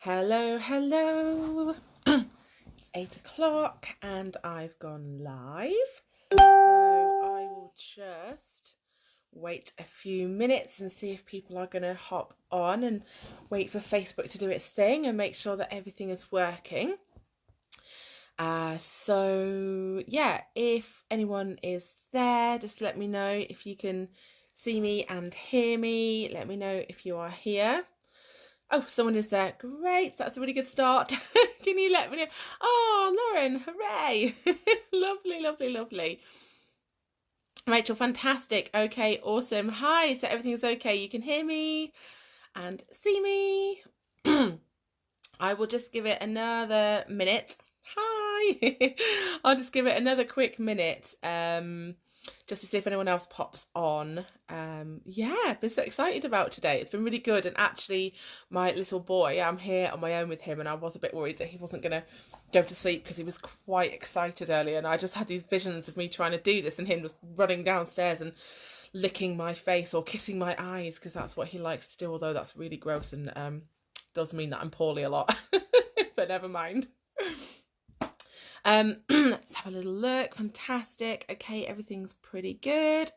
Hello, hello. It's 8 o'clock and I've gone live. So I will just wait a few minutes and see if people are going to hop on and wait for Facebook to do its thing and make sure that everything is working. Yeah, if anyone is there, just let me know if you can see me and hear me. Let me know if you are here. Oh, someone is there. Great. That's a really good start. Can you let me know? Oh, Lauren, hooray. Lovely, lovely, lovely. Rachel, fantastic. Okay, awesome. Hi, so everything's okay. You can hear me and see me. I will just give it another minute. Hi. I'll just give it another quick minute. Just to see if anyone else pops on. Yeah, I've been so excited about today. It's been really good. And actually, my little boy, I'm here on my own with him, and I was a bit worried that he wasn't going to go to sleep because he was quite excited earlier. And I just had these visions of me trying to do this and him just running downstairs and licking my face or kissing my eyes because that's what he likes to do, although that's really gross and does mean that I'm poorly a lot. But never mind. Let's have a little look. Fantastic. Okay, everything's pretty good.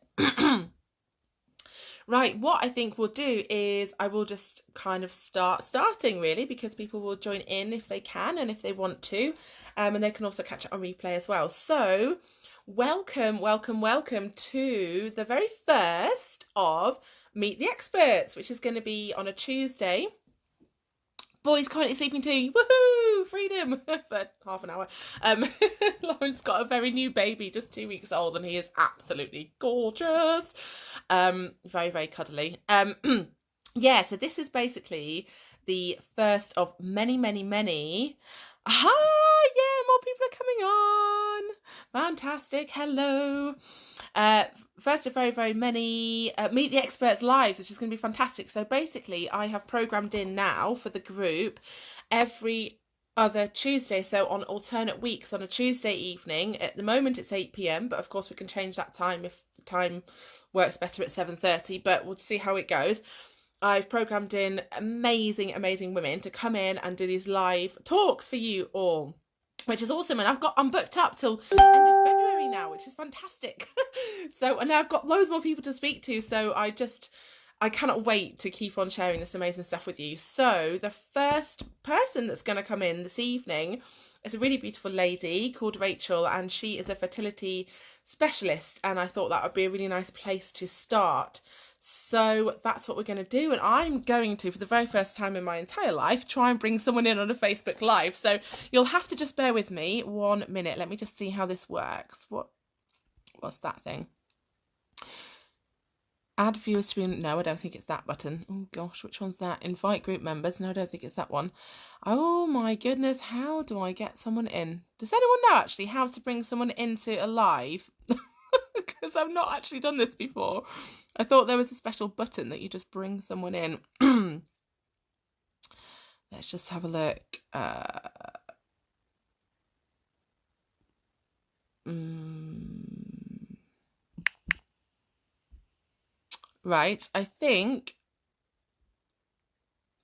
Right, what I think we'll do is I will just kind of starting really, because people will join in if they can and if they want to, and they can also catch it on replay as well. So welcome to the very first of Meet the Experts, which is going to be on a Tuesday. Boy's currently sleeping too. Woohoo! Freedom for half an hour. Lauren's got a very new baby, just 2 weeks old, and he is absolutely gorgeous. Very, very cuddly. Yeah, so this is basically the first of many, many, many. Hi, yeah, more people are coming on. Fantastic. Hello. First of very, very many Meet the Experts lives, which is going to be fantastic. So basically, I have programmed in now for the group every other Tuesday. So on alternate weeks on a Tuesday evening. At the moment, it's 8 p.m, but of course we can change that time if the time works better at 7:30. But we'll see how it goes. I've programmed in amazing, amazing women to come in and do these live talks for you all, which is awesome. And I'm booked up till end of February now, which is fantastic. So, and I've got loads more people to speak to. So I cannot wait to keep on sharing this amazing stuff with you. So the first person that's going to come in this evening is a really beautiful lady called Rachel, and she is a fertility specialist. And I thought that would be a really nice place to start. So that's what we're going to do, and I'm going to, for the very first time in my entire life, try and bring someone in on a Facebook Live. So you'll have to just bear with me 1 minute. Let me just see how this works. What's that thing? Add viewers to be... No, I don't think it's that button. Oh gosh, which one's that? Invite group members. No, I don't think it's that one. Oh my goodness, how do I get someone in? Does anyone know actually how to bring someone into a live? Because I've not actually done this before. I thought there was a special button that you just bring someone in. Let's just have a look. Right, I think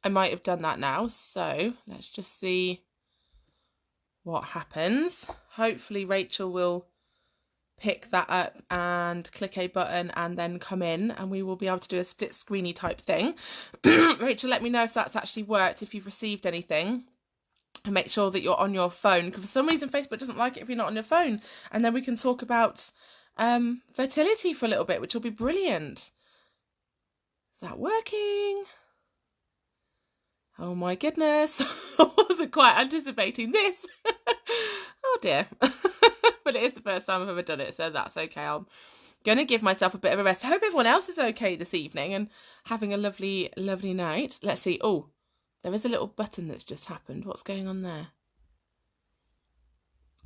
I might have done that now. So let's just see what happens. Hopefully Rachel will pick that up and click a button and then come in, and we will be able to do a split screeny type thing. Rachel, let me know if that's actually worked, if you've received anything, and make sure that you're on your phone, because for some reason Facebook doesn't like it if you're not on your phone, and then we can talk about fertility for a little bit, which will be brilliant. Is that working? Oh my goodness. I wasn't quite anticipating this. Oh dear. But it is the first time I've ever done it, so that's okay. I'm going to give myself a bit of a rest. I hope everyone else is okay this evening and having a lovely, lovely night. Let's see. Oh, there is a little button that's just happened. What's going on there?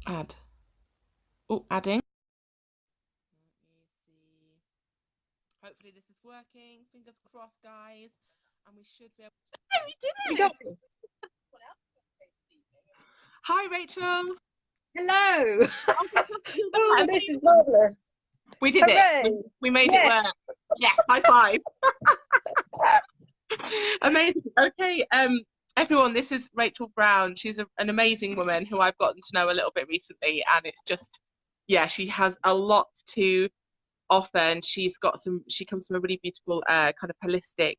Add. Oh, adding. Let me see. Hopefully this is working. Fingers crossed, guys. And we should be able... Oh, we did it! We got it. Hi, Rachel. Hello. Oh, this is marvellous. We did it. We made it work. Yes, high five. Amazing. Okay. Everyone, this is Rachel Brown. She's an amazing woman who I've gotten to know a little bit recently, and it's just, yeah, she has a lot to offer, and she comes from a really beautiful kind of holistic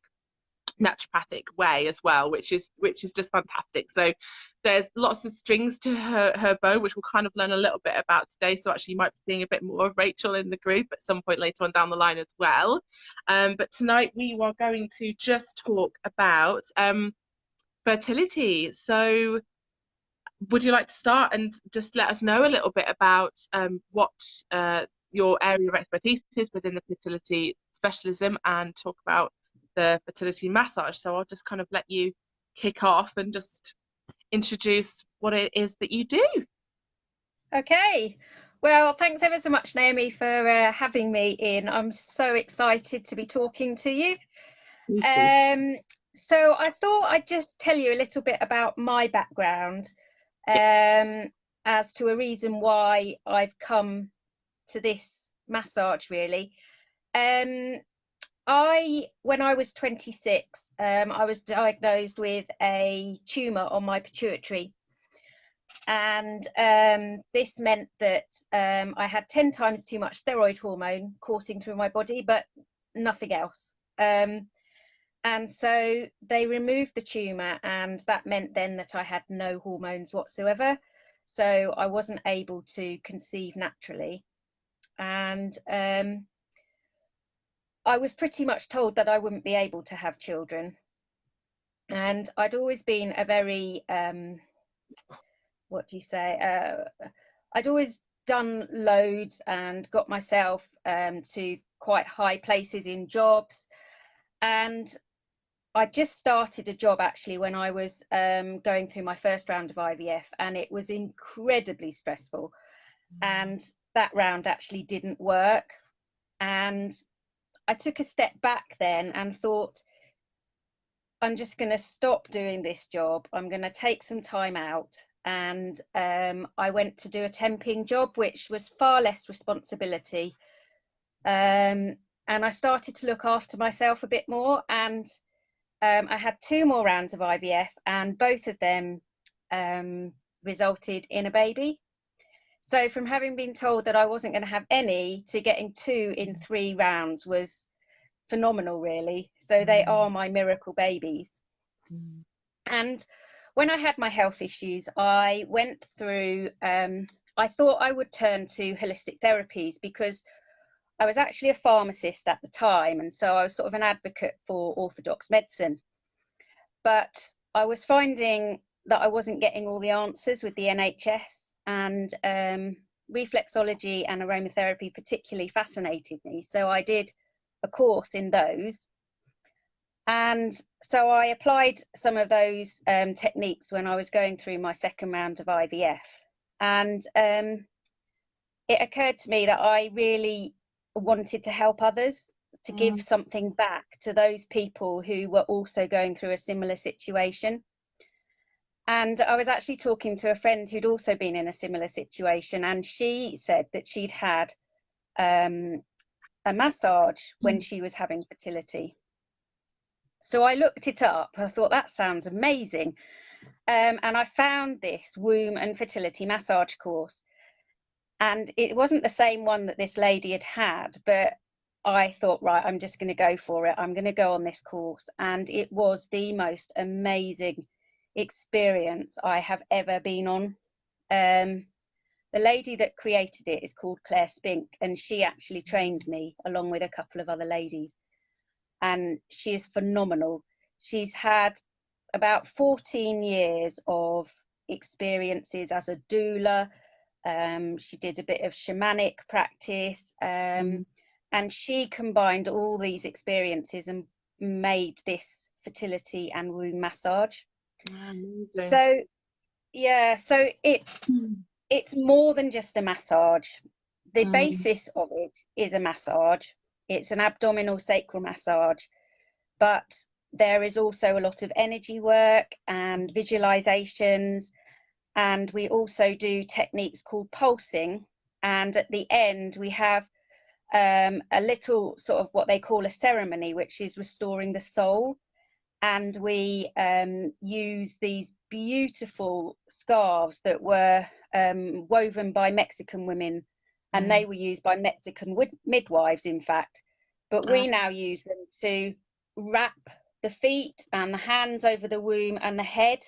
naturopathic way as well, which is just fantastic. So there's lots of strings to her bow, which we'll kind of learn a little bit about today. So actually you might be seeing a bit more of Rachel in the group at some point later on down the line as well. But tonight we are going to just talk about fertility. So would you like to start and just let us know a little bit about what your area of expertise is within the fertility specialism, and talk about the fertility massage? So I'll just kind of let you kick off and just introduce what it is that you do. Okay. Well, thanks ever so much, Naomi, for having me in. I'm so excited to be talking to you. So I thought I'd just tell you a little bit about my background as to a reason why I've come to this massage, really. When I was 26, I was diagnosed with a tumour on my pituitary. And this meant that I had 10 times too much steroid hormone coursing through my body, but nothing else. And so they removed the tumour, and that meant then that I had no hormones whatsoever. So I wasn't able to conceive naturally. And I was pretty much told that I wouldn't be able to have children. And I'd always been a very, I'd always done loads and got myself to quite high places in jobs. And I just started a job actually when I was going through my first round of IVF, and it was incredibly stressful. And that round actually didn't work. And I took a step back then and thought, I'm just going to stop doing this job. I'm going to take some time out. And I went to do a temping job, which was far less responsibility. And I started to look after myself a bit more. And I had 2 more rounds of IVF, and both of them resulted in a baby. So from having been told that I wasn't going to have any to getting 2 in 3 rounds was phenomenal, really. So they are my miracle babies. And when I had my health issues, I went through, I thought I would turn to holistic therapies, because I was actually a pharmacist at the time, and so I was sort of an advocate for orthodox medicine. But I was finding that I wasn't getting all the answers with the NHS, and reflexology and aromatherapy particularly fascinated me. So I did a course in those. And so I applied some of those techniques when I was going through my second round of IVF. And it occurred to me that I really wanted to help others, to give something back to those people who were also going through a similar situation. And I was actually talking to a friend who'd also been in a similar situation, and she said that she'd had a massage when she was having fertility. So I looked it up. I thought, that sounds amazing. And I found this womb and fertility massage course. And it wasn't the same one that this lady had had, but I thought, right, I'm just going to go for it. I'm going to go on this course. And it was the most amazing experience I have ever been on. The lady that created it is called Claire Spink, and she actually trained me along with a couple of other ladies. And she is phenomenal. She's had about 14 years of experiences as a doula. She did a bit of shamanic practice, and she combined all these experiences and made this fertility and womb massage. Amazing. So yeah, so it's more than just a massage. The basis of it is a massage. It's an abdominal sacral massage, but there is also a lot of energy work and visualizations. And we also do techniques called pulsing. And at the end, we have a little sort of what they call a ceremony, which is restoring the soul. and we use these beautiful scarves that were woven by Mexican women, and they were used by Mexican midwives, in fact. But we now use them to wrap the feet and the hands over the womb and the head,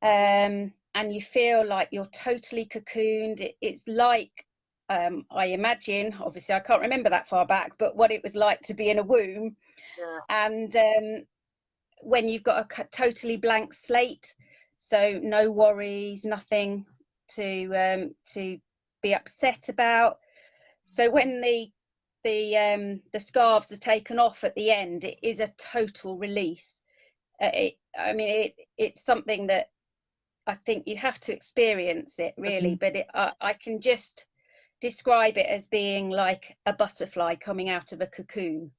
and you feel like you're totally cocooned. It's like, I imagine, obviously I can't remember that far back, but what it was like to be in a womb. Yeah. And when you've got a totally blank slate, so no worries, nothing to be upset about. So when the scarves are taken off at the end, it is a total release. It's something that I think you have to experience it, really. But I can just describe it as being like a butterfly coming out of a cocoon.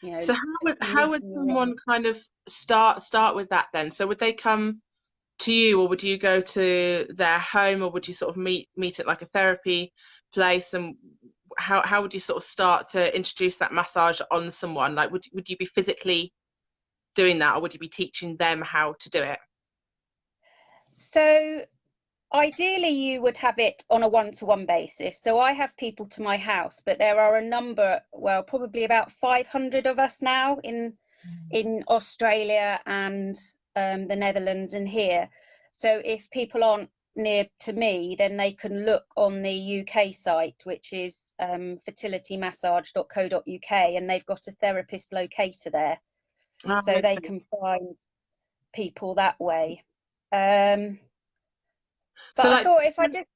You know, So how would releasing your someone eggs. kind of start with that then? So would they come to you, or would you go to their home, or would you sort of meet at like a therapy place? And how would you sort of start to introduce that massage on someone? Like, would you be physically doing that, or would you be teaching them how to do it? So ideally, you would have it on a one-to-one basis. So I have people to my house, but there are a number, well, probably about 500 of us now in Australia and the Netherlands and here. So if people aren't near to me, then they can look on the UK site, which is fertilitymassage.co.uk, and they've got a therapist locator there, Oh, so they okay. can find people that way. Um, but So I like, thought if I just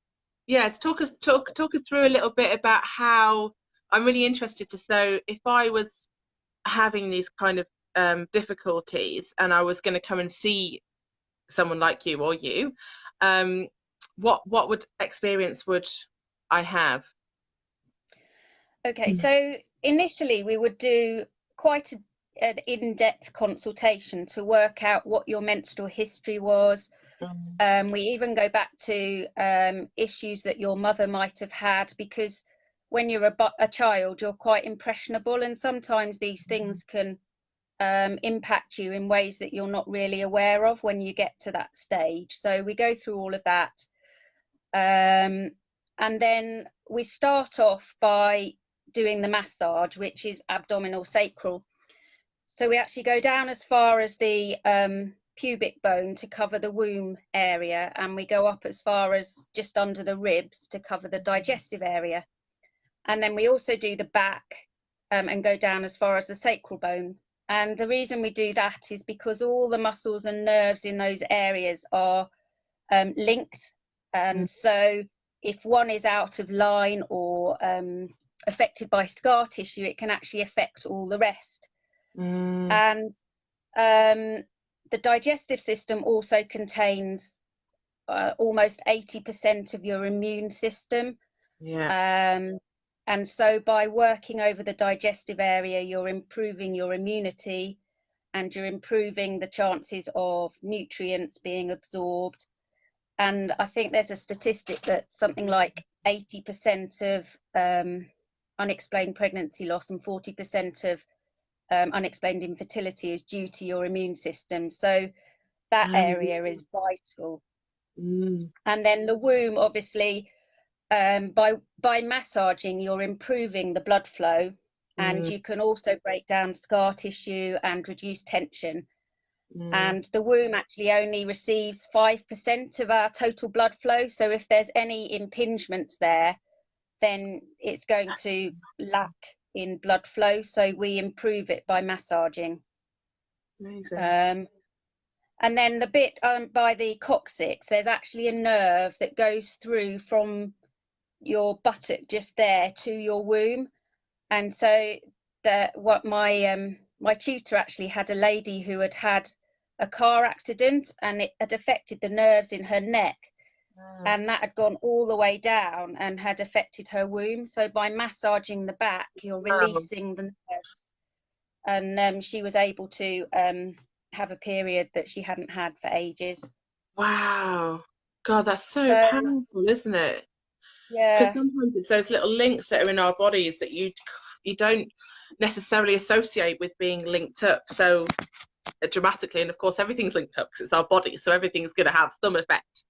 yes, talk us through a little bit about how, I'm really interested to, so if I was having these kind of difficulties and I was going to come and see someone like you or you, um, what would experience would I have? Okay, so initially we would do quite an in-depth consultation to work out what your menstrual history was. We even go back to issues that your mother might have had, because when you're a child, you're quite impressionable, and sometimes these things can impact you in ways that you're not really aware of when you get to that stage. So we go through all of that. And then we start off by doing the massage, which is abdominal sacral. So we actually go down as far as the pubic bone to cover the womb area, and we go up as far as just under the ribs to cover the digestive area. And then we also do the back and go down as far as the sacral bone. And the reason we do that is because all the muscles and nerves in those areas are linked. And so if one is out of line or affected by scar tissue, it can actually affect all the rest. Mm, And the digestive system also contains almost 80% of your immune system. yeah. And so by working over the digestive area, you're improving your immunity, and you're improving the chances of nutrients being absorbed. And I think there's a statistic that something like 80% of unexplained pregnancy loss and 40% of unexplained infertility is due to your immune system. So that area is vital. Mm, And then the womb, obviously, by massaging, you're improving the blood flow, and mm, you can also break down scar tissue and reduce tension. mm. And the womb actually only receives 5% of our total blood flow. So if there's any impingements there, then it's going to lack in blood flow. So we improve it by massaging. Amazing. Um, and then the bit by the coccyx, there's actually a nerve that goes through from your buttock just there to your womb. And so what my tutor actually had a lady who had a car accident, and it had affected the nerves in her neck, and that had gone all the way down and had affected her womb. So by massaging the back, you're Wow. releasing the nerves, and she was able to have a period that she hadn't had for ages. Wow. God, that's so So powerful, isn't it? Because yeah, sometimes it's those little links that are in our bodies that you don't necessarily associate with being linked up. So dramatically. And of course, everything's linked up because it's our body, so everything's going to have some effect,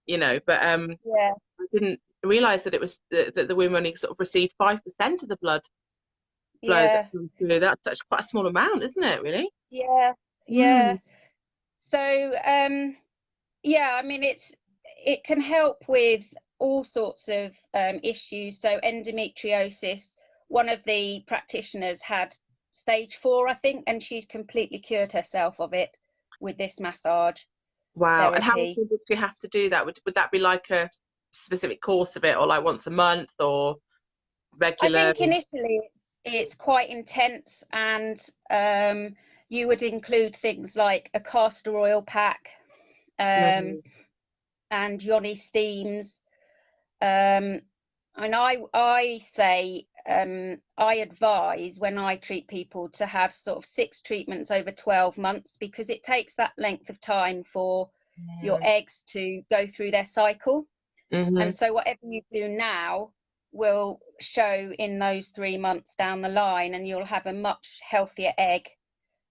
you know. But Yeah. I didn't realize that it was that the women only sort of receive 5% of the blood flow that Yeah. comes through. That's quite a small amount, isn't it? Really? Yeah. Mm. Yeah. So yeah, I mean, it can help with all sorts of issues. So endometriosis, one of the practitioners had stage 4, I think, and she's completely cured herself of it with this massage Wow. And how therapy. often would you have to do that? Would that be like a specific course of it, or like once a month, or I regular? think initially it's quite intense, and you would include things like a castor oil pack, Mhm. and yoni steams. Um, and I say I advise when I treat people to have sort of 6 treatments over 12 months, because it takes that length of time for your eggs to go through their cycle. Mm-hmm. And so whatever you do now will show in those 3 months down the line, and you'll have a much healthier egg,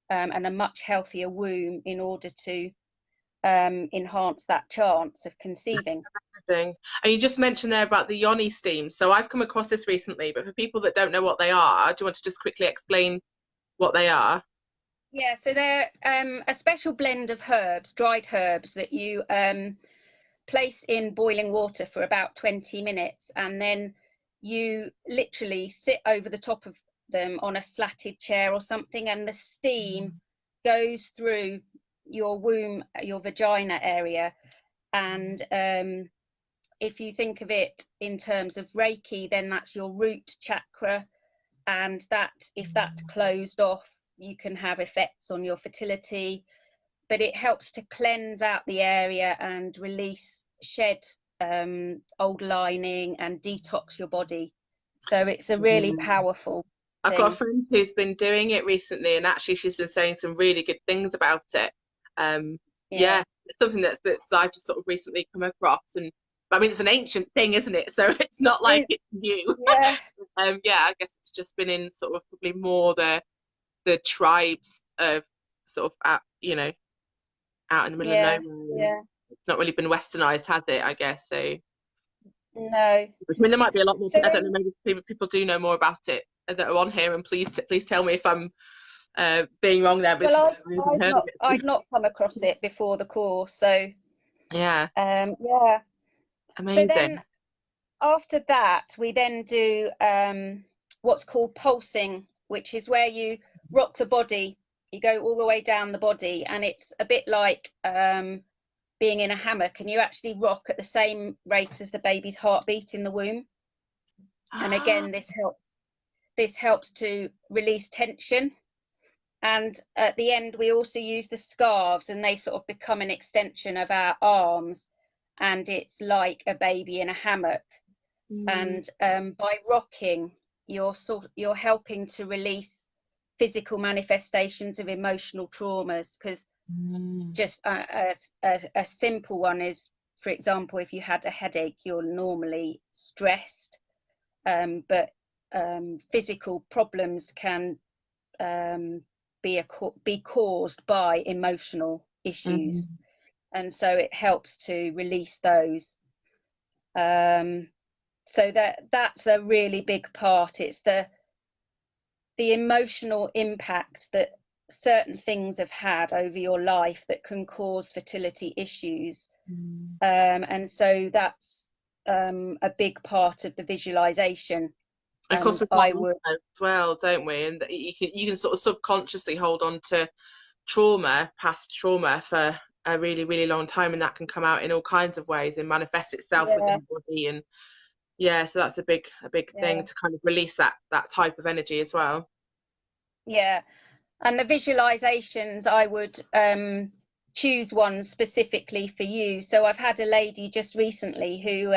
and a much healthier womb in order to enhance that chance of conceiving. Thing. And you just mentioned there about the yoni steams. So I've come across this recently, but for people that don't know what they are, do you want to just quickly explain what they are? Yeah, so they're a special blend of herbs, dried herbs, that you place in boiling water for about 20 minutes, and then you literally sit over the top of them on a slatted chair or something, and the steam goes through your womb, your vagina area. And if you think of it in terms of Reiki, then that's your root chakra, and that, if that's closed off, you can have effects on your fertility. But it helps to cleanse out the area and release, shed old lining, and detox your body. So it's a really Mm. powerful I've got a thing. friend who's been doing it recently, and actually she's been saying some really good things about it. Yeah. Yeah, it's something that's I've just sort of recently come across, and I mean it's an ancient thing, isn't it? So it's not like it's new. Yeah. Yeah, I guess it's just been in sort of probably more the tribes of sort of out, you know, out in the middle of Yeah. nowhere. And Yeah. it's not really been westernized, has it? I guess so. I No. mean, there might be a lot more. So I don't know. then, Maybe people do know more about it that are on here, and please tell me if I'm being wrong there. But it's just well, I haven't heard of it. I'd not come across it before the course. So Yeah, yeah. So then amazing. after that, we then do what's called pulsing, which is where you rock the body. You go all the way down the body, and it's a bit like being in a hammock, and you actually rock at the same rate as the baby's heartbeat in the womb. And Ah, again, this helps to release tension. And at the end, we also use the scarves, and they sort of become an extension of our arms, and it's like a baby in a hammock. mm, And by rocking, you're helping to release physical manifestations of emotional traumas, because mm, just a simple one is, for example, if you had a headache, you're normally stressed, but physical problems can be caused by emotional mm. issues, and so it helps to release those. um, so that's a really big part. It's the emotional impact that certain things have had over your life that can cause fertility issues. Mm. And so that's a big part of the visualization. Of course, And we've got I would, as well, don't we? And you can sort of subconsciously hold on to trauma, past trauma, for a really really long time, and that can come out in all kinds of ways and manifest itself within yeah, the body. And yeah, so that's a big thing yeah, to kind of release that type of energy as well. yeah. And the visualizations, I would choose one specifically for you. So I've had a lady just recently who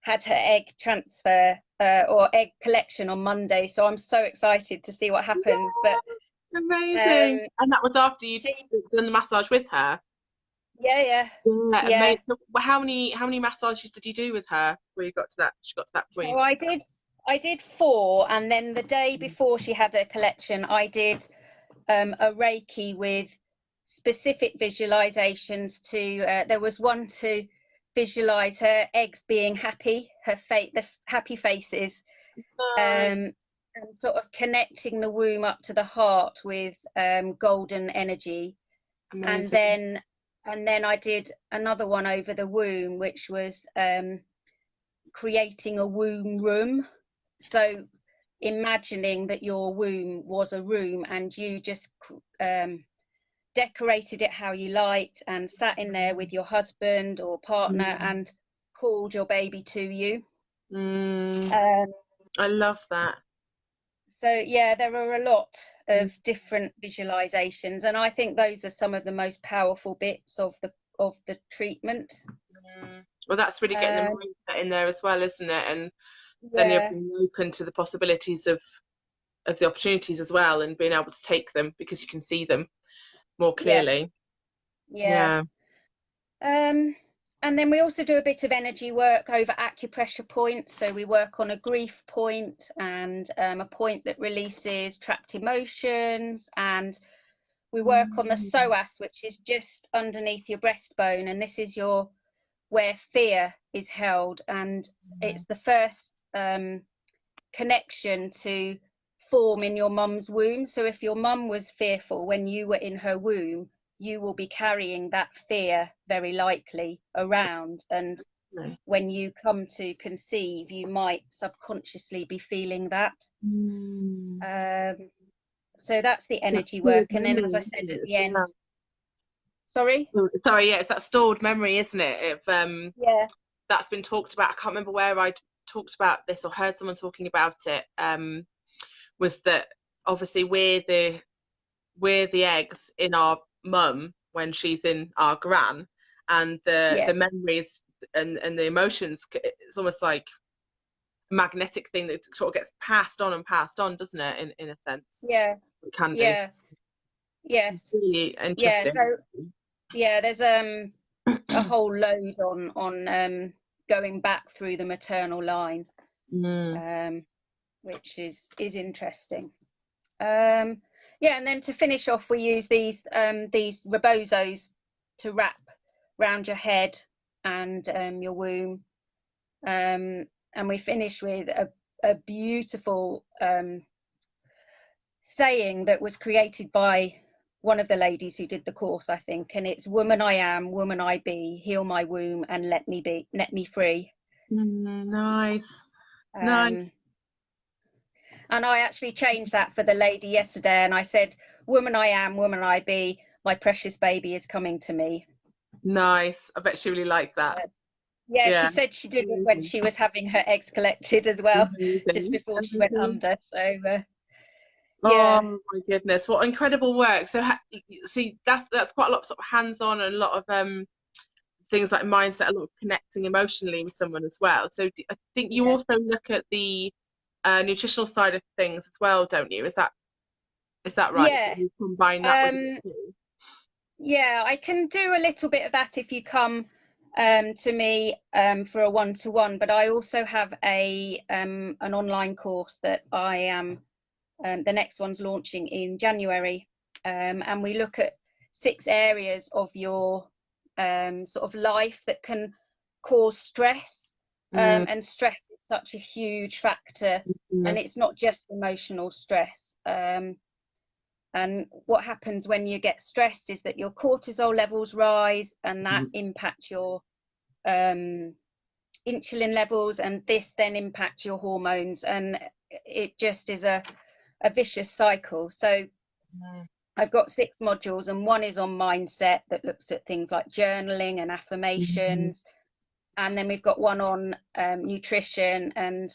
had her egg transfer or egg collection on Monday. So I'm so excited to see what happens. But Amazing. um, And that was after you'd she, done the massage with her. yeah, yeah, Yeah, yeah. amazing. So how many massages did you do with her before you got to that? She got to that So point. I did 4, and then the day before she had her collection, I did a Reiki with specific visualizations to, there was one to visualize her eggs being happy, the happy faces, and sort of connecting the womb up to the heart with golden energy. Amazing. And then I did another one over the womb, which was creating a womb room. So imagining that your womb was a room and you just decorated it how you liked and sat in there with your husband or partner and called your baby to you. I love that. So yeah, there are a lot of different visualizations, and I think those are some of the most powerful bits of the treatment. Well, that's really getting the mindset in there as well, isn't it? And then you're Yeah, being open to the possibilities of the opportunities as well, and being able to take them because you can see them more yeah, clearly. yeah. And then we also do a bit of energy work over acupressure points. So we work on a grief point and a point that releases trapped emotions. And we work on the psoas, which is just underneath your breastbone. And this is where fear is held. And it's the first connection to form in your mum's womb. So if your mum was fearful when you were in her womb, you will be carrying that fear very likely around, and when you come to conceive you might subconsciously be feeling that. So that's the energy work. And then, as I said at the end, sorry, yeah, it's that stored memory, isn't it? yeah, That's been talked about. I can't remember where I talked about this or heard someone talking about it. Was that obviously we're the eggs in our mum when she's in our gran, and the memories and the emotions, it's almost like a magnetic thing that sort of gets passed on, doesn't it, in a sense? yeah, It can do. Yes, really yeah. interesting. So yeah, there's a whole load on going back through the maternal line, which is interesting. Yeah, and then to finish off, we use these rebozos to wrap round your head and your womb, and we finish with a beautiful saying that was created by one of the ladies who did the course, I think, and it's "Woman I am, woman I be, heal my womb and let me free." Nice. And I actually changed that for the lady yesterday, and I said, "Woman I am, woman I be, my precious baby is coming to me." Nice. I bet she really liked that. Yeah, she said she did it when she was having her eggs collected as well, just before she went under. So yeah. Oh my goodness, what incredible work. So see, that's quite a lot of sort of hands-on and a lot of things like mindset, a lot of connecting emotionally with someone as well. So I think you also look at the nutritional side of things as well, don't you? Is that right? Yeah. You combine that with it too? Yeah, I can do a little bit of that if you come to me for a one-to-one, but I also have an online course that I am the next one's launching in January, and we look at 6 areas of your sort of life that can cause stress, and stress is such a huge factor, and it's not just emotional stress. And what happens when you get stressed is that your cortisol levels rise, and that impacts your insulin levels, and this then impacts your hormones, and it just is a vicious cycle. So I've got 6 modules, and one is on mindset that looks at things like journaling and affirmations, and then we've got one on nutrition and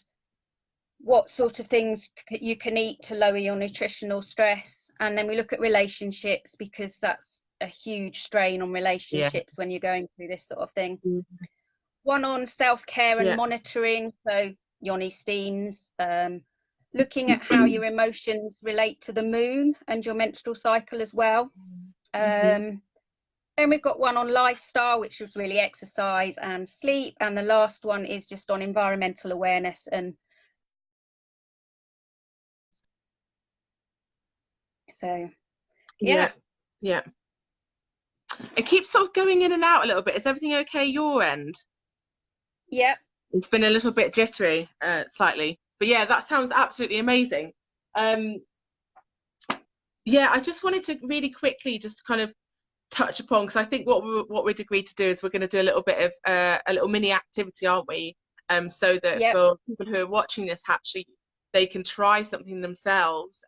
what sort of things you can eat to lower your nutritional stress. And then we look at relationships, because that's a huge strain on relationships when you're going through this sort of thing. One on self-care and monitoring, so Yoni Steen's, looking at how your emotions relate to the moon and your menstrual cycle as well. Then we've got one on lifestyle, which was really exercise and sleep, and the last one is just on environmental awareness. And so yeah. It keeps sort of going in and out a little bit. Is everything okay your end? Yep. It's been a little bit jittery, slightly. But yeah, that sounds absolutely amazing. Um, yeah, I just wanted to really quickly just kind of touch upon, because I think what we'd agreed to do is we're going to do a little bit of a little mini activity, aren't we? So that Yep. for people who are watching this, actually, they can try something themselves.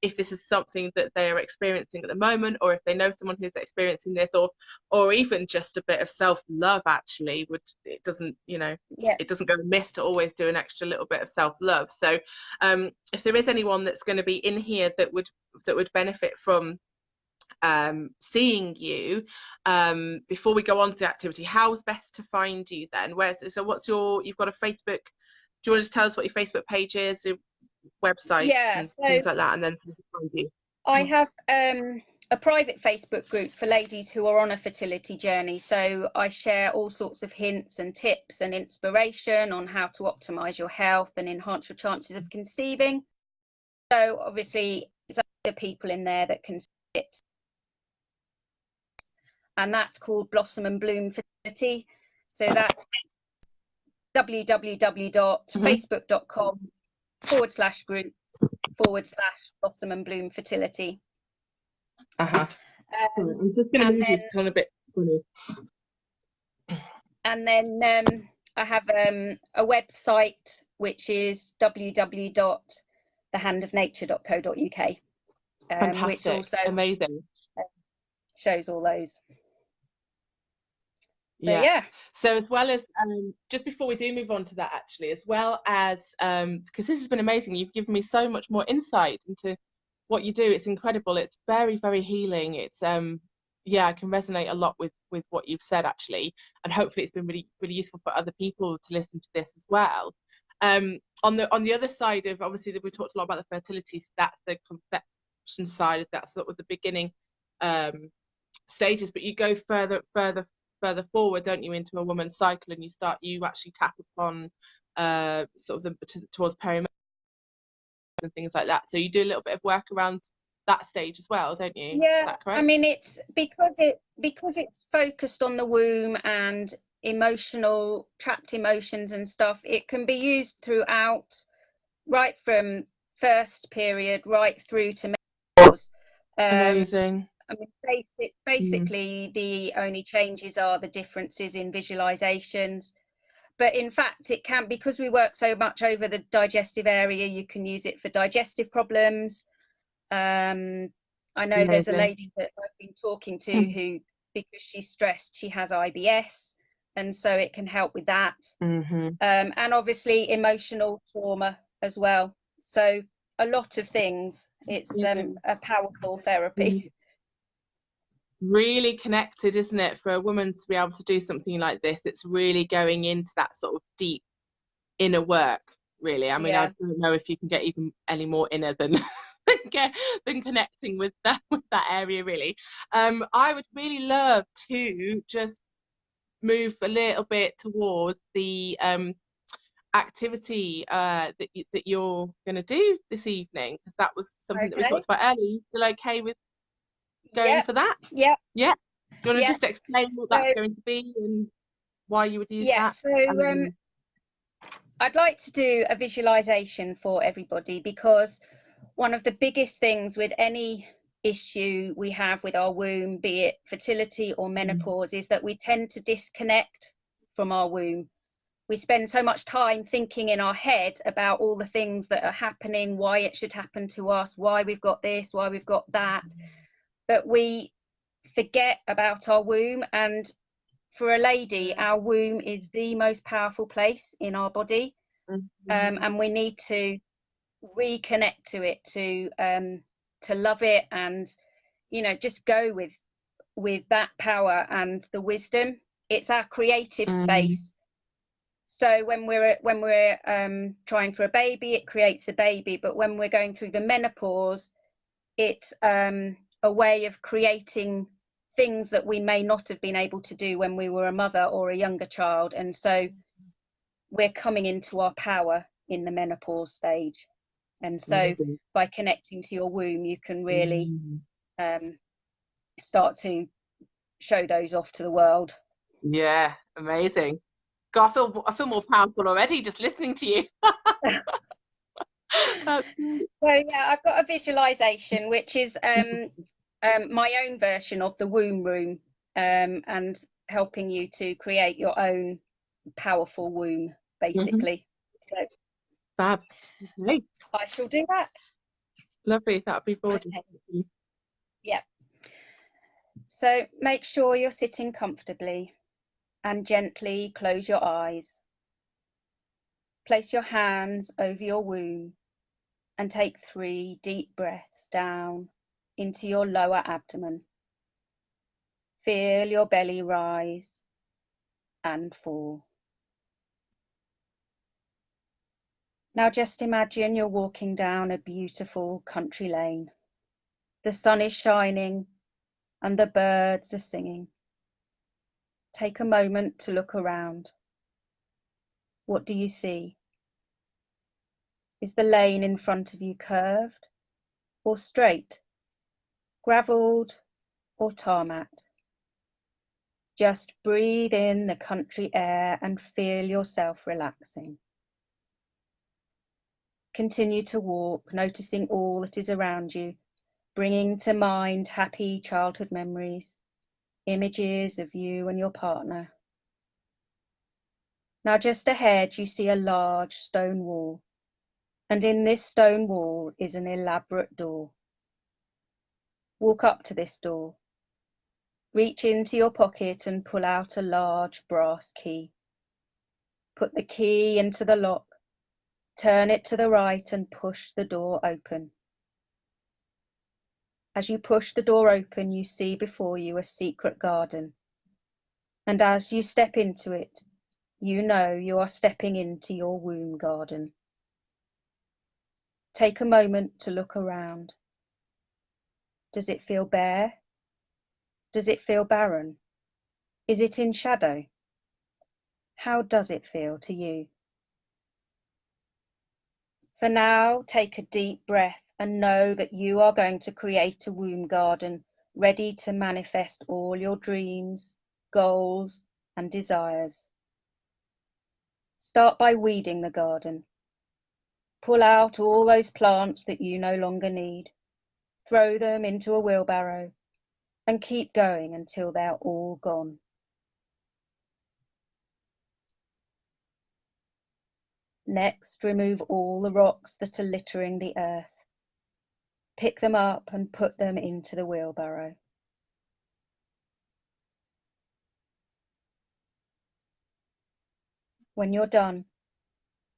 If this is something that they are experiencing at the moment, or if they know someone who's experiencing this, or even just a bit of self-love, actually, it doesn't, Yep. it doesn't go amiss to always do an extra little bit of self-love. So if there is anyone that's going to be in here that would benefit from seeing you, before we go on to the activity, how's best to find you then? You've got a Facebook, do you want to just tell us what your Facebook page is, your websites Yeah. and So things like that, and then find you? I have a private Facebook group for ladies who are on a fertility journey. So I share all sorts of hints and tips and inspiration on how to optimize your health and enhance your chances of conceiving. So obviously, there's other people in there that can sit, and that's called Blossom and Bloom Fertility. So that's www.facebook.com/group/Blossom and Bloom Fertility. Uh-huh. I'm just going to And move then you a bit funny. And then I have a website, which is www.thehandofnature.co.uk, which Fantastic. also Amazing. shows all those. So Yeah. yeah. So as well as just before we do move on to that, actually, as well as because this has been amazing, you've given me so much more insight into what you do. It's incredible. It's very, very healing. It's yeah, I can resonate a lot with what you've said, actually, and hopefully it's been really, really useful for other people to listen to this as well. On the other side of, obviously, that we talked a lot about the fertility, so that's the conception side, that's sort of the beginning stages, but you go further forward, don't you, into a woman's cycle, and you actually tap upon sort of towards perimenopause and things like that. So you do a little bit of work around that stage as well, don't you? Is Yeah, that I correct? mean, it's because it's focused on the womb and trapped emotions and stuff. It can be used throughout, right from first period right through to menopause. Amazing. I mean, basically, the only changes are the differences in visualizations. But in fact, it can, because we work so much over the digestive area, you can use it for digestive problems. I know there's a Amazing. lady that I've been talking to who, because she's stressed, she has IBS, and so it can help with that. And obviously emotional trauma as well. So a lot of things. It's a powerful therapy. Really connected, isn't it, for a woman to be able to do something like this? It's really going into that sort of deep inner work, really. I mean, I Yeah. don't know if you can get even any more inner than than connecting with that area, really. I would really love to just move a little bit towards the activity that you're going to do this evening, because that was something that we Okay. talked about earlier. You still okay with going Yep. for that? Yep. Yeah. Do you want to Yep. just explain what So that's going to be and why you would use yeah. that? So I'd like to do a visualization for everybody, because one of the biggest things with any issue we have with our womb, be it fertility or menopause, is that we tend to disconnect from our womb. We spend so much time thinking in our head about all the things that are happening, why it should happen to us, why we've got this, why we've got that, that we forget about our womb. And for a lady, our womb is the most powerful place in our body, and we need to reconnect to it, to love it, and just go with that power and the wisdom. It's our creative space. So when we're trying for a baby, it creates a baby. But when we're going through the menopause, it's a way of creating things that we may not have been able to do when we were a mother or a younger child. And so we're coming into our power in the menopause stage. And so by connecting to your womb, you can really start to show those off to the world. Yeah, amazing. God, I feel more powerful already just listening to you. That's great. So yeah, I've got a visualization which is my own version of the womb room, and helping you to create your own powerful womb, Mhm. basically. So Fab. Okay. I shall do that. Lovely. That'd be gorgeous. Okay. Yeah. So make sure you're sitting comfortably and gently close your eyes. Place your hands over your womb and take 3 deep breaths down into your lower abdomen. Feel your belly rise and fall. Now just imagine you're walking down a beautiful country lane. The sun is shining and the birds are singing. Take a moment to look around. What do you see? Is the lane in front of you curved or straight, gravelled or tarmac? Just breathe in the country air and feel yourself relaxing. Continue to walk, noticing all that is around you, bringing to mind happy childhood memories, images of you and your partner. Now just ahead you see a large stone wall, and in this stone wall is an elaborate door. Walk up to this door. Reach into your pocket and pull out a large brass key. Put the key into the lock, turn it to the right and push the door open. As you push the door open, you see before you a secret garden. And as you step into it, you know you are stepping into your womb garden. Take a moment to look around. Does it feel bare? Does it feel barren? Is it in shadow? How does it feel to you? For now, take a deep breath and know that you are going to create a womb garden ready to manifest all your dreams, goals, and desires. Start by weeding the garden. Pull out all those plants that you no longer need. Throw them into a wheelbarrow and keep going until they're all gone. Next, remove all the rocks that are littering the earth. Pick them up and put them into the wheelbarrow. When you're done,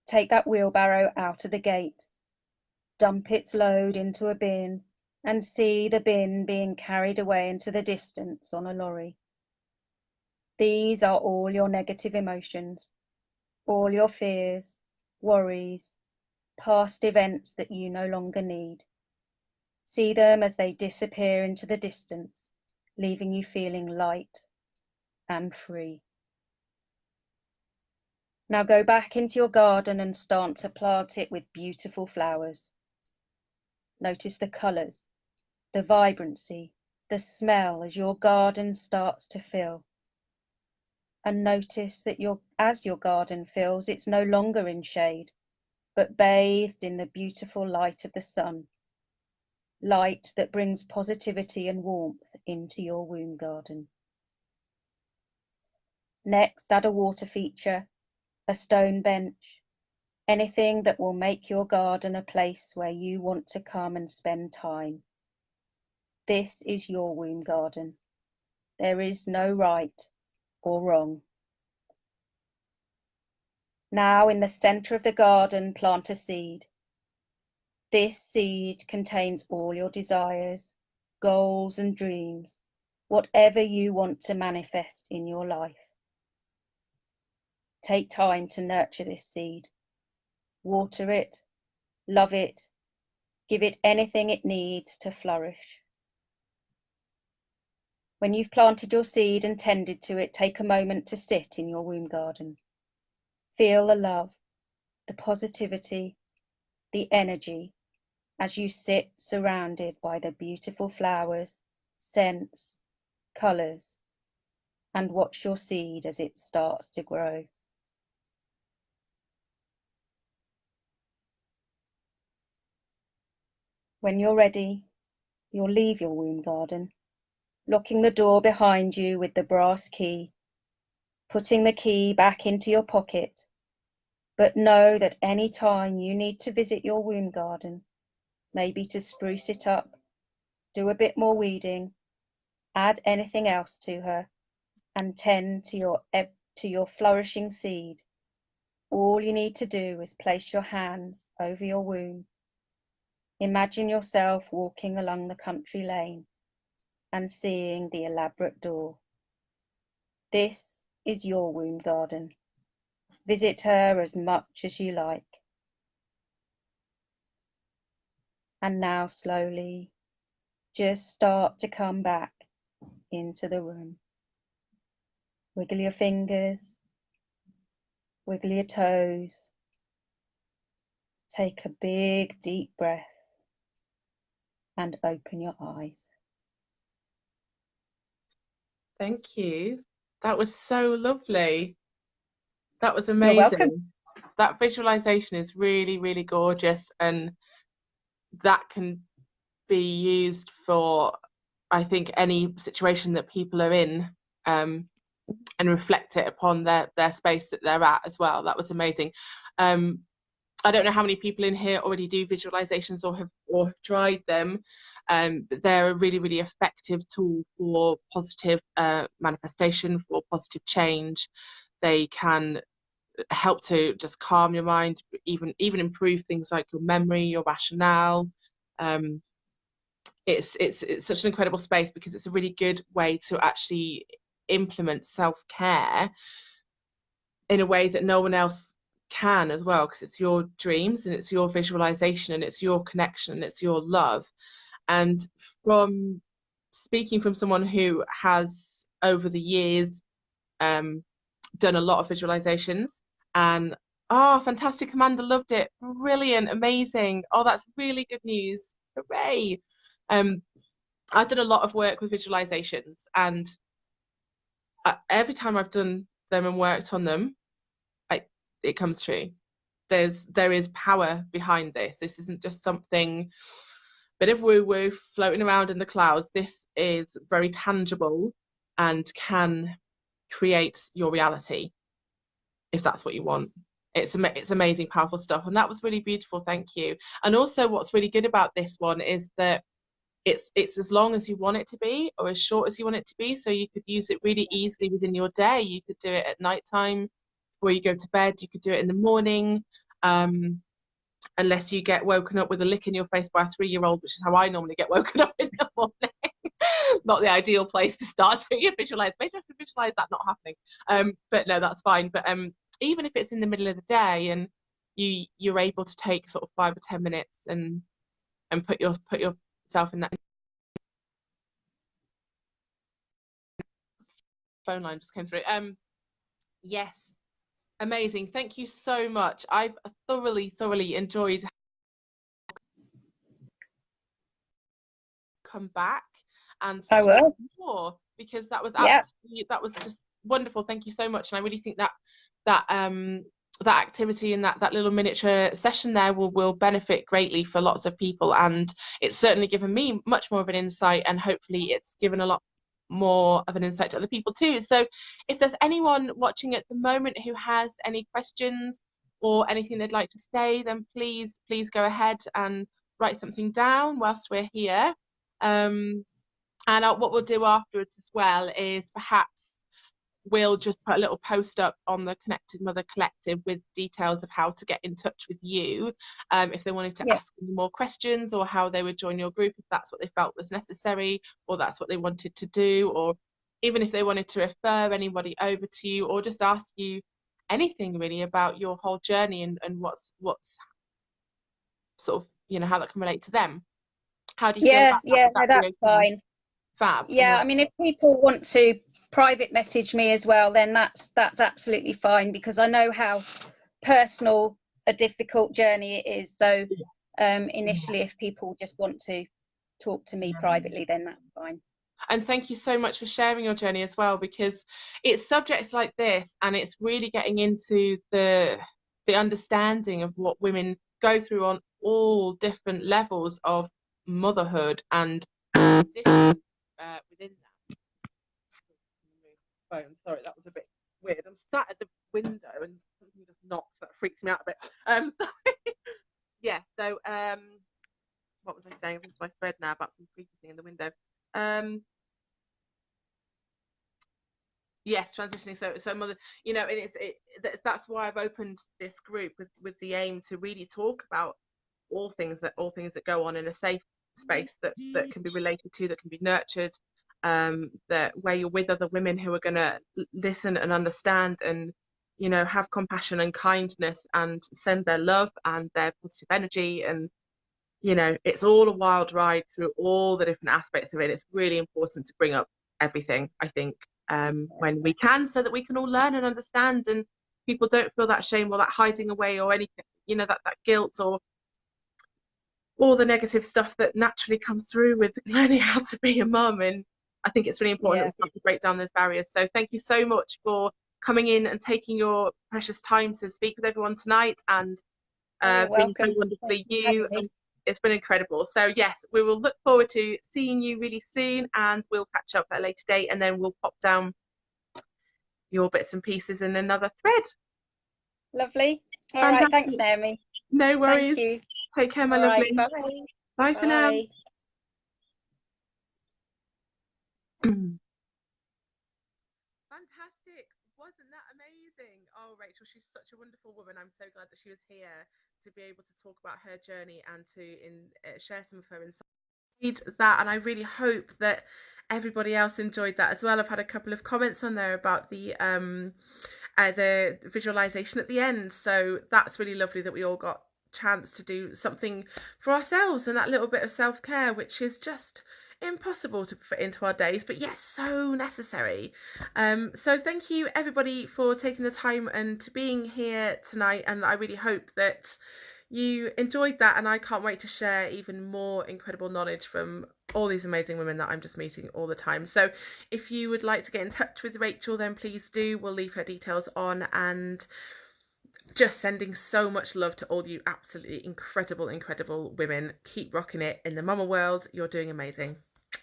take that wheelbarrow out of the gate, dump its load into a bin, and see the bin being carried away into the distance on a lorry. These are all your negative emotions, all your fears, worries, past events that you no longer need. See them as they disappear into the distance, leaving you feeling light and free. Now go back into your garden and start to plant it with beautiful flowers. Notice the colours, the vibrancy, the smell as your garden starts to fill. And notice that as your garden fills, it's no longer in shade, but bathed in the beautiful light of the sun. Light that brings positivity and warmth into your womb garden. Next, add a water feature, a stone bench, anything that will make your garden a place where you want to come and spend time. This is your womb garden. There is no right or wrong. Now in the centre of the garden, plant a seed. This seed contains all your desires, goals and dreams, whatever you want to manifest in your life. Take time to nurture this seed. Water it, love it, give it anything it needs to flourish. When you've planted your seed and tended to it, take a moment to sit in your womb garden. Feel the love, the positivity, the energy as you sit surrounded by the beautiful flowers, scents, colours, and watch your seed as it starts to grow. When you're ready, you'll leave your womb garden, locking the door behind you with the brass key, putting the key back into your pocket. But know that any time you need to visit your womb garden, maybe to spruce it up, do a bit more weeding, add anything else to her, and tend to your flourishing seed, all you need to do is place your hands over your womb. Imagine yourself walking along the country lane and seeing the elaborate door. This is your womb garden. Visit her as much as you like. And now slowly, just start to come back into the room. Wiggle your fingers, wiggle your toes. Take a big deep breath and open your eyes. Thank you. That was so lovely. That was You're welcome. amazing. That visualization is really, really gorgeous, and that can be used for, I think, any situation that people are in, and reflect it upon their space that they're at as well. That was amazing. I don't know how many people in here already do visualizations or have tried them, but they're a really, really effective tool for positive manifestation, for positive change. They can help to just calm your mind, even improve things like your memory, your rationale. It's such an incredible space because it's a really good way to actually implement self-care in a way that no one else can as well, because it's your dreams and it's your visualization and it's your connection and it's your love. And from speaking from someone who has over the years done a lot of visualizations, and oh, fantastic, Amanda, loved it, brilliant, amazing, oh, that's really good news, hooray. I've done a lot of work with visualizations, and every time I've done them and worked on them, it comes true. There is power behind this. This isn't just something bit of woo-woo floating around in the clouds. This is very tangible and can create your reality if that's what you want. It's amazing, powerful stuff, and that was really beautiful. Thank you. And also, what's really good about this one is that it's as long as you want it to be or as short as you want it to be, so you could use it really easily within your day. You could do it at night time before you go to bed. You could do it in the morning, unless you get woken up with a lick in your face by a 3-year-old, which is how I normally get woken up in the morning. Not the ideal place to start doing your visualize. Maybe I should visualize that not happening. But no, that's fine. But even if it's in the middle of the day and you're able to take sort of 5 or 10 minutes and put yourself in that. Phone line just came through. Yes, amazing. Thank you so much. I've thoroughly enjoyed come back and I will. more, because that was Yeah. absolutely, that was just wonderful. Thank you so much. And I really think that activity and that little miniature session there will benefit greatly for lots of people, and it's certainly given me much more of an insight, and hopefully it's given a lot more of an insight to other people too. So if there's anyone watching at the moment who has any questions or anything they'd like to say, then please go ahead and write something down whilst we're here. And what we'll do afterwards as well is perhaps we'll just put a little post up on the Connected Mother Collective with details of how to get in touch with you, if they wanted to ask any more questions, or how they would join your group if that's what they felt was necessary, or that's what they wanted to do, or even if they wanted to refer anybody over to you, or just ask you anything really about your whole journey and what's sort of, you know, how that can relate to them. How do you feel about that? Yeah, Would no, that be that's okay? fine. Fab. Yeah, I mean, if people want to private message me as well, then that's absolutely fine, because I know how personal a difficult journey it is. So initially, if people just want to talk to me privately, then that's fine. And thank you so much for sharing your journey as well, because it's subjects like this, and it's really getting into the understanding of what women go through on all different levels of motherhood and position within that. Phone, sorry, that was a bit weird. I'm sat at the window and something just knocks. That freaks me out a bit. Sorry. Yeah. So what was I saying? I've lost my thread now about some creepy thing in the window. Yes, transitioning. So mother, and that's why I've opened this group with the aim to really talk about all things that go on in a safe space that can be related to, that can be nurtured, that where you're with other women who are going to listen and understand, and have compassion and kindness and send their love and their positive energy. And it's all a wild ride through all the different aspects of it. It's really important to bring up everything, I think, when we can, so that we can all learn and understand, and people don't feel that shame or that hiding away or anything, that guilt or all the negative stuff that naturally comes through with learning how to be a mum. And I think it's really important Yeah. that we start to break down those barriers. So thank you so much for coming in and taking your precious time to speak with everyone tonight, and You're being so welcome. wonderfully Thanks for you. having me. And it's been incredible. So yes, we will look forward to seeing you really soon, and we'll catch up at a later date, and then we'll pop down your bits and pieces in another thread. Lovely. All right. Thanks, Fantastic. Naomi. No Thank worries. you. Take care, my All right. lovely. Bye. Bye for now. Bye. Fantastic. Wasn't that amazing? Oh, Rachel, she's such a wonderful woman. I'm so glad that she was here to be able to talk about her journey and to share some of her insights. That, and I really hope that everybody else enjoyed that as well. I've had a couple of comments on there about the visualization at the end, so that's really lovely that we all got chance to do something for ourselves, and that little bit of self-care, which is just impossible to fit into our days, but yes, so necessary. So thank you everybody for taking the time and being here tonight, and I really hope that you enjoyed that, and I can't wait to share even more incredible knowledge from all these amazing women that I'm just meeting all the time. So if you would like to get in touch with Rachel, then please do. We'll leave her details on, and just sending so much love to all you absolutely incredible women. Keep rocking it in the mama world. You're doing amazing.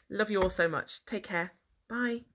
Love you all so much. Take care. Bye.